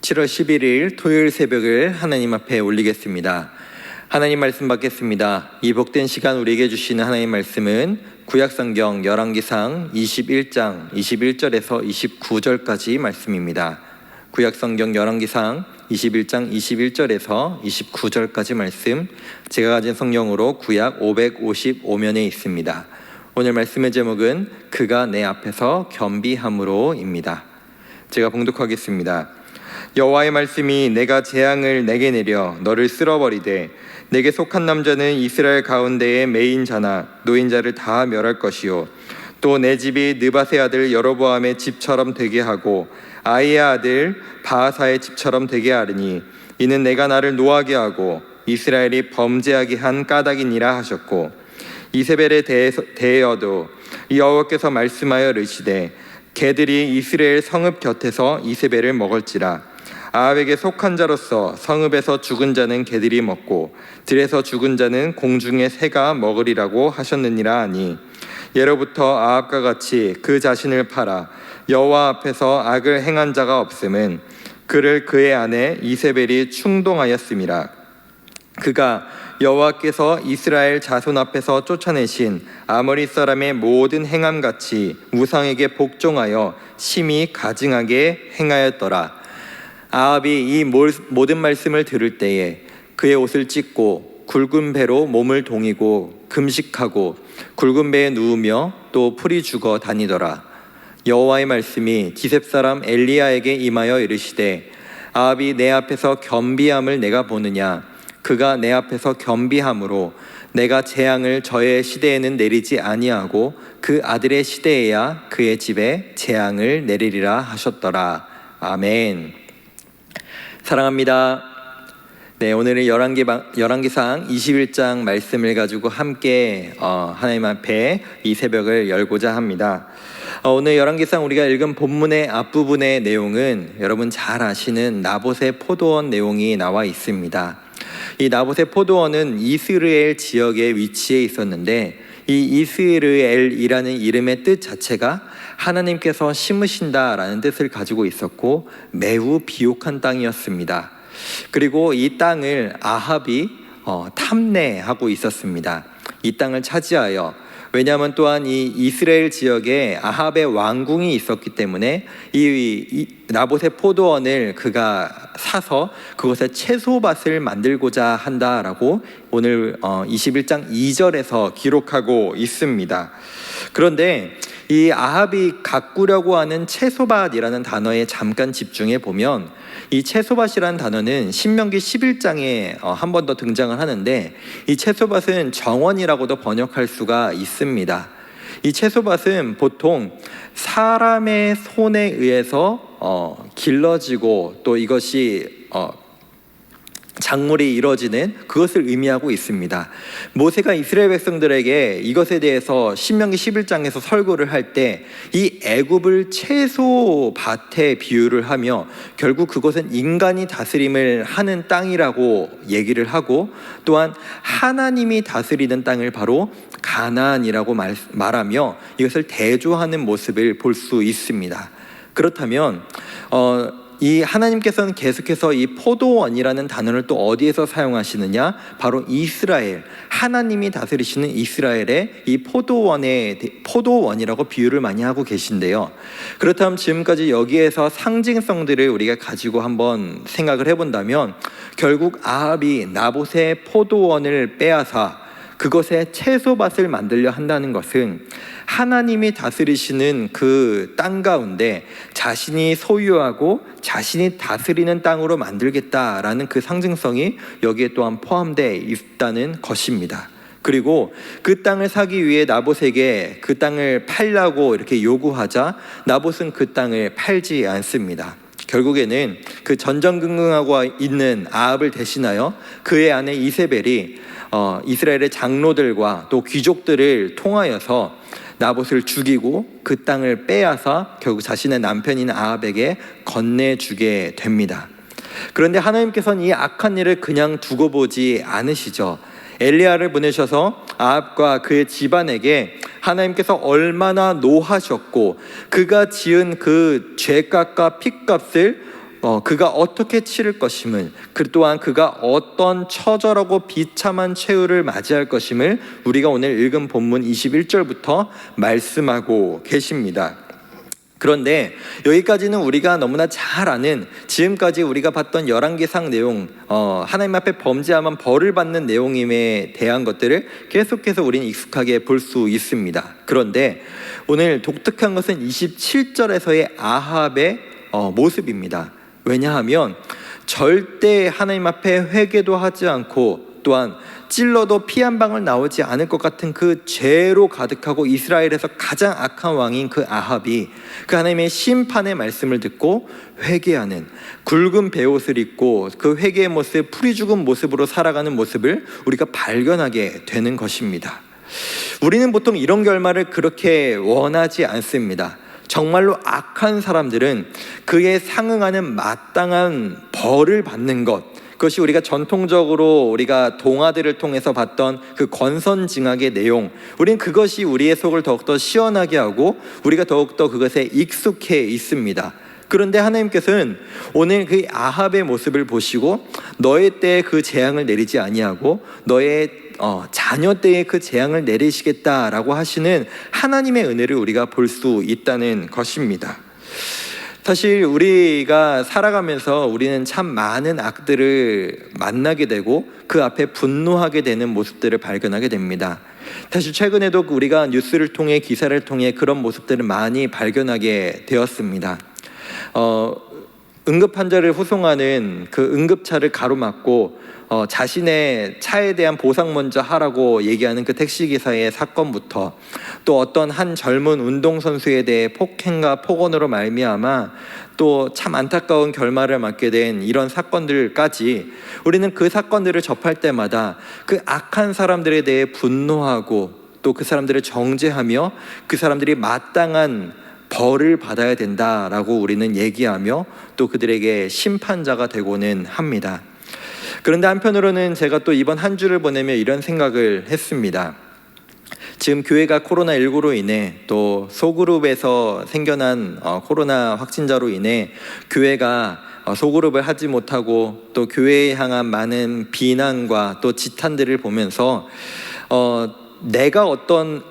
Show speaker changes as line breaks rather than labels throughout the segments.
7월 11일 토요일 새벽을 하나님 앞에 올리겠습니다. 하나님 말씀 받겠습니다. 이 복된 시간 우리에게 주시는 하나님 말씀은 구약성경 열왕기상 21장 21절에서 29절까지 말씀입니다. 구약성경 열왕기상 21장 21절에서 29절까지 말씀, 제가 가진 성경으로 구약 555면에 있습니다. 오늘 말씀의 제목은 그가 내 앞에서 겸비함으로입니다. 제가 봉독하겠습니다. 여호와의 말씀이 내가 재앙을 내게 내려 너를 쓸어버리되 내게 속한 남자는 이스라엘 가운데의 매인 자나 노인자를 다 멸할 것이요 또 내 집이 느밧의 아들 여로보암의 집처럼 되게 하고 아이의 아들 바하사의 집처럼 되게 하리니 이는 내가 나를 노하게 하고 이스라엘이 범죄하게 한 까닭이니라 하셨고, 이세벨에 대하여도 여호와께서 말씀하여 이르시되 개들이 이스라엘 성읍 곁에서 이세벨을 먹을지라. 아합에게 속한 자로서 성읍에서 죽은 자는 개들이 먹고 들에서 죽은 자는 공중의 새가 먹으리라고 하셨느니라 하니, 예로부터 아합과 같이 그 자신을 팔아 여호와 앞에서 악을 행한 자가 없음은 그를 그의 아내 이세벨이 충동하였음이라. 그가 여호와께서 이스라엘 자손 앞에서 쫓아내신 아모리 사람의 모든 행함같이 우상에게 복종하여 심히 가증하게 행하였더라. 아합이 이 모든 말씀을 들을 때에 그의 옷을 찢고 굵은 배로 몸을 동이고 금식하고 굵은 배에 누우며 또 풀이 죽어 다니더라. 여호와의 말씀이 디셉 사람 엘리야에게 임하여 이르시되 아합이 내 앞에서 겸비함을 내가 보느냐. 그가 내 앞에서 겸비함으로 내가 재앙을 저의 시대에는 내리지 아니하고 그 아들의 시대에야 그의 집에 재앙을 내리리라 하셨더라. 아멘. 사랑합니다. 네, 오늘은 열왕기상 21장 말씀을 가지고 함께 하나님 앞에 이 새벽을 열고자 합니다. 오늘 열왕기상 우리가 읽은 본문의 앞부분의 내용은 여러분 잘 아시는 나봇의 포도원 내용이 나와 있습니다. 이 나봇의 포도원은 이스라엘 지역에 위치해 있었는데, 이 이스라엘이라는 이름의 뜻 자체가 하나님께서 심으신다라는 뜻을 가지고 있었고 매우 비옥한 땅이었습니다. 그리고 이 땅을 아합이 탐내하고 있었습니다. 이 땅을 차지하여, 왜냐하면 또한 이 이스라엘 지역에 아합의 왕궁이 있었기 때문에 이 나봇의 포도원을 그가 사서 그곳에 채소밭을 만들고자 한다라고 오늘 21장 2절에서 기록하고 있습니다. 그런데 이 아합이 가꾸려고 하는 채소밭이라는 단어에 잠깐 집중해 보면, 이 채소밭이라는 단어는 신명기 11장에 한 번 더 등장을 하는데, 이 채소밭은 정원이라고도 번역할 수가 있습니다. 이 채소밭은 보통 사람의 손에 의해서 길러지고 또 이것이 작물이 이루어지는 그것을 의미하고 있습니다. 모세가 이스라엘 백성들에게 이것에 대해서 신명기 11장에서 설교를 할 때 이 애굽을 채소밭에 비유를 하며 결국 그것은 인간이 다스림을 하는 땅이라고 얘기를 하고, 또한 하나님이 다스리는 땅을 바로 가나안이라고 말하며 이것을 대조하는 모습을 볼 수 있습니다. 그렇다면 이 하나님께서는 계속해서 이 포도원이라는 단어를 또 어디에서 사용하시느냐? 바로 이스라엘, 하나님이 다스리시는 이스라엘의 이 포도원이라고 비유를 많이 하고 계신데요. 그렇다면 지금까지 여기에서 상징성들을 우리가 가지고 한번 생각을 해본다면, 결국 아합이 나봇의 포도원을 빼앗아 그것에 채소밭을 만들려 한다는 것은 하나님이 다스리시는 그 땅 가운데 자신이 소유하고 자신이 다스리는 땅으로 만들겠다라는 그 상징성이 여기에 또한 포함되어 있다는 것입니다. 그리고 그 땅을 사기 위해 나봇에게 그 땅을 팔라고 이렇게 요구하자 나봇은 그 땅을 팔지 않습니다. 결국에는 그 전전긍긍하고 있는 아합을 대신하여 그의 아내 이세벨이 이스라엘의 장로들과 또 귀족들을 통하여서 나봇을 죽이고 그 땅을 빼앗아 결국 자신의 남편인 아합에게 건네주게 됩니다. 그런데 하나님께서는 이 악한 일을 그냥 두고 보지 않으시죠. 엘리야를 보내셔서 아합과 그의 집안에게 하나님께서 얼마나 노하셨고 그가 지은 그 죄값과 핏값을 그가 어떻게 치를 것임을, 그 또한 그가 어떤 처절하고 비참한 최후를 맞이할 것임을 우리가 오늘 읽은 본문 21절부터 말씀하고 계십니다. 그런데 여기까지는 우리가 너무나 잘 아는, 지금까지 우리가 봤던 열왕기상 내용, 하나님 앞에 범죄하면 벌을 받는 내용임에 대한 것들을 계속해서 우리는 익숙하게 볼 수 있습니다. 그런데 오늘 독특한 것은 27절에서의 아합의 모습입니다. 왜냐하면 절대 하나님 앞에 회개도 하지 않고, 또한 찔러도 피 한 방울 나오지 않을 것 같은 그 죄로 가득하고 이스라엘에서 가장 악한 왕인 그 아합이 그 하나님의 심판의 말씀을 듣고 회개하는, 굵은 베옷을 입고 그 회개의 모습, 풀이 죽은 모습으로 살아가는 모습을 우리가 발견하게 되는 것입니다. 우리는 보통 이런 결말을 그렇게 원하지 않습니다. 정말로 악한 사람들은 그에 상응하는 마땅한 벌을 받는 것, 그것이 우리가 전통적으로 우리가 동화들을 통해서 봤던 그 권선징악의 내용, 우리는 그것이 우리의 속을 더욱더 시원하게 하고 우리가 더욱더 그것에 익숙해 있습니다. 그런데 하나님께서는 오늘 그 아합의 모습을 보시고 너의 때에 그 재앙을 내리지 아니하고 너의 자녀 때에 그 재앙을 내리시겠다라고 하시는 하나님의 은혜를 우리가 볼 수 있다는 것입니다. 사실 우리가 살아가면서 우리는 참 많은 악들을 만나게 되고 그 앞에 분노하게 되는 모습들을 발견하게 됩니다. 사실 최근에도 우리가 뉴스를 통해, 기사를 통해 그런 모습들을 많이 발견하게 되었습니다. 응급 환자를 후송하는 그 응급차를 가로막고 자신의 차에 대한 보상 먼저 하라고 얘기하는 그 택시기사의 사건부터, 또 어떤 한 젊은 운동선수에 대해 폭행과 폭언으로 말미암아 또 참 안타까운 결말을 맞게 된 이런 사건들까지, 우리는 그 사건들을 접할 때마다 그 악한 사람들에 대해 분노하고 또 그 사람들을 정죄하며 그 사람들이 마땅한 벌을 받아야 된다라고 우리는 얘기하며 또 그들에게 심판자가 되고는 합니다. 그런데 한편으로는 제가 또 이번 한 주를 보내며 이런 생각을 했습니다. 지금 교회가 코로나19로 인해 또 소그룹에서 생겨난 코로나 확진자로 인해 교회가 소그룹을 하지 못하고 또 교회에 향한 많은 비난과 또 지탄들을 보면서 내가 어떤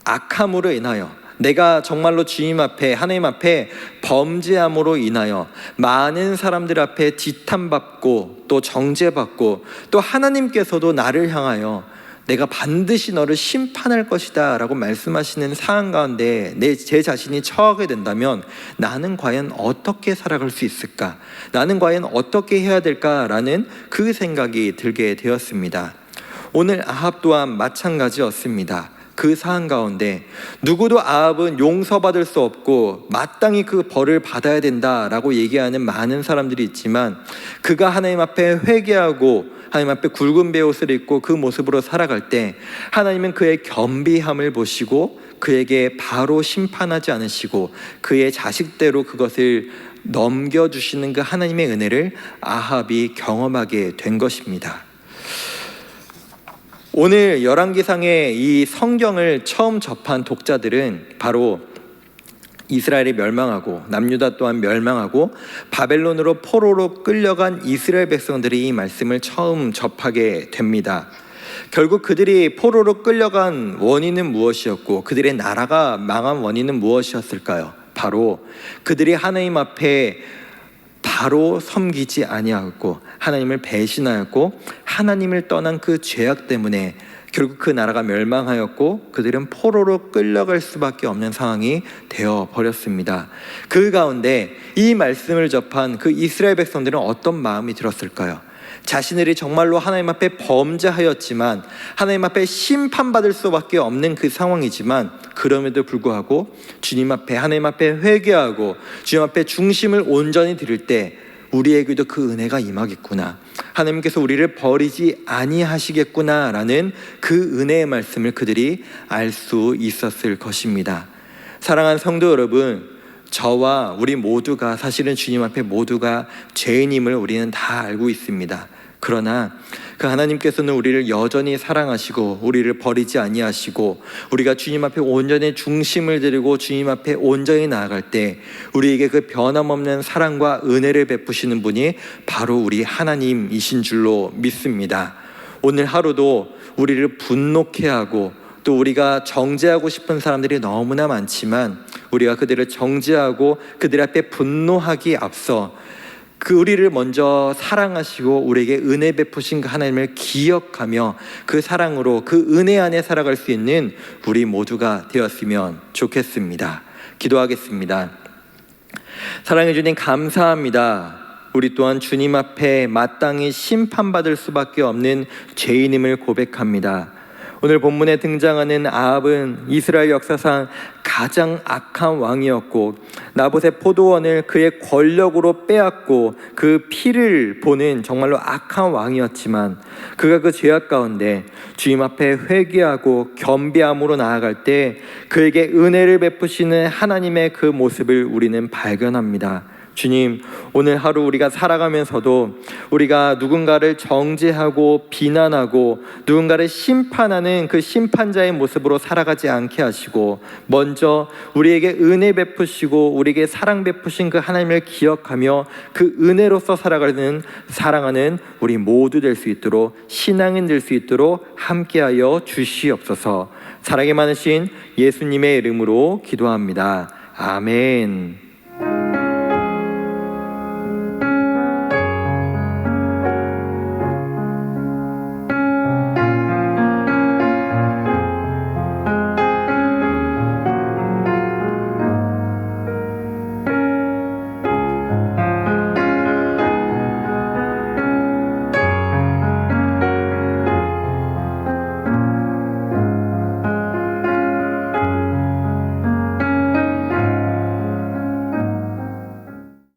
악함으로 인하여, 내가 정말로 주님 앞에, 하나님 앞에 범죄함으로 인하여 많은 사람들 앞에 지탄받고 또 정죄받고 또 하나님께서도 나를 향하여 내가 반드시 너를 심판할 것이다 라고 말씀하시는 상황 가운데 제 자신이 처하게 된다면 나는 과연 어떻게 살아갈 수 있을까? 나는 과연 어떻게 해야 될까라는 그 생각이 들게 되었습니다. 오늘 아합 또한 마찬가지였습니다. 그 상황 가운데 누구도 아합은 용서받을 수 없고 마땅히 그 벌을 받아야 된다라고 얘기하는 많은 사람들이 있지만, 그가 하나님 앞에 회개하고 하나님 앞에 굵은 베옷을 입고 그 모습으로 살아갈 때 하나님은 그의 겸비함을 보시고 그에게 바로 심판하지 않으시고 그의 자식대로 그것을 넘겨주시는 그 하나님의 은혜를 아합이 경험하게 된 것입니다. 오늘 열왕기상의 이 성경을 처음 접한 독자들은 바로 이스라엘이 멸망하고 남유다 또한 멸망하고 바벨론으로 포로로 끌려간 이스라엘 백성들이 이 말씀을 처음 접하게 됩니다. 결국 그들이 포로로 끌려간 원인은 무엇이었고 그들의 나라가 망한 원인은 무엇이었을까요? 바로 그들이 하나님 앞에 바로 섬기지 아니하였고 하나님을 배신하였고 하나님을 떠난 그 죄악 때문에 결국 그 나라가 멸망하였고 그들은 포로로 끌려갈 수밖에 없는 상황이 되어버렸습니다. 그 가운데 이 말씀을 접한 그 이스라엘 백성들은 어떤 마음이 들었을까요? 자신들이 정말로 하나님 앞에 범죄하였지만 하나님 앞에 심판받을 수밖에 없는 그 상황이지만 그럼에도 불구하고 주님 앞에, 하나님 앞에 회개하고 주님 앞에 중심을 온전히 드릴 때 우리에게도 그 은혜가 임하겠구나, 하나님께서 우리를 버리지 아니하시겠구나 라는 그 은혜의 말씀을 그들이 알 수 있었을 것입니다. 사랑하는 성도 여러분, 저와 우리 모두가 사실은 주님 앞에 모두가 죄인임을 우리는 다 알고 있습니다. 그러나 그 하나님께서는 우리를 여전히 사랑하시고 우리를 버리지 아니하시고 우리가 주님 앞에 온전히 중심을 드리고 주님 앞에 온전히 나아갈 때 우리에게 그 변함없는 사랑과 은혜를 베푸시는 분이 바로 우리 하나님이신 줄로 믿습니다. 오늘 하루도 우리를 분노케 하고 또 우리가 정죄하고 싶은 사람들이 너무나 많지만 우리가 그들을 정죄하고 그들 앞에 분노하기 앞서 그 우리를 먼저 사랑하시고 우리에게 은혜 베푸신 그 하나님을 기억하며 그 사랑으로 그 은혜 안에 살아갈 수 있는 우리 모두가 되었으면 좋겠습니다. 기도하겠습니다. 사랑해 주님 감사합니다. 우리 또한 주님 앞에 마땅히 심판받을 수밖에 없는 죄인임을 고백합니다. 오늘 본문에 등장하는 아합은 이스라엘 역사상 가장 악한 왕이었고 나봇의 포도원을 그의 권력으로 빼앗고 그 피를 보는 정말로 악한 왕이었지만 그가 그 죄악 가운데 주님 앞에 회개하고 겸비함으로 나아갈 때 그에게 은혜를 베푸시는 하나님의 그 모습을 우리는 발견합니다. 주님, 오늘 하루 우리가 살아가면서도 우리가 누군가를 정죄하고 비난하고 누군가를 심판하는 그 심판자의 모습으로 살아가지 않게 하시고 먼저 우리에게 은혜 베푸시고 우리에게 사랑 베푸신 그 하나님을 기억하며 그 은혜로서 살아가는 사랑하는 우리 모두 될 수 있도록 신앙인 될 수 있도록 함께하여 주시옵소서. 사랑이 많으신 예수님의 이름으로 기도합니다. 아멘.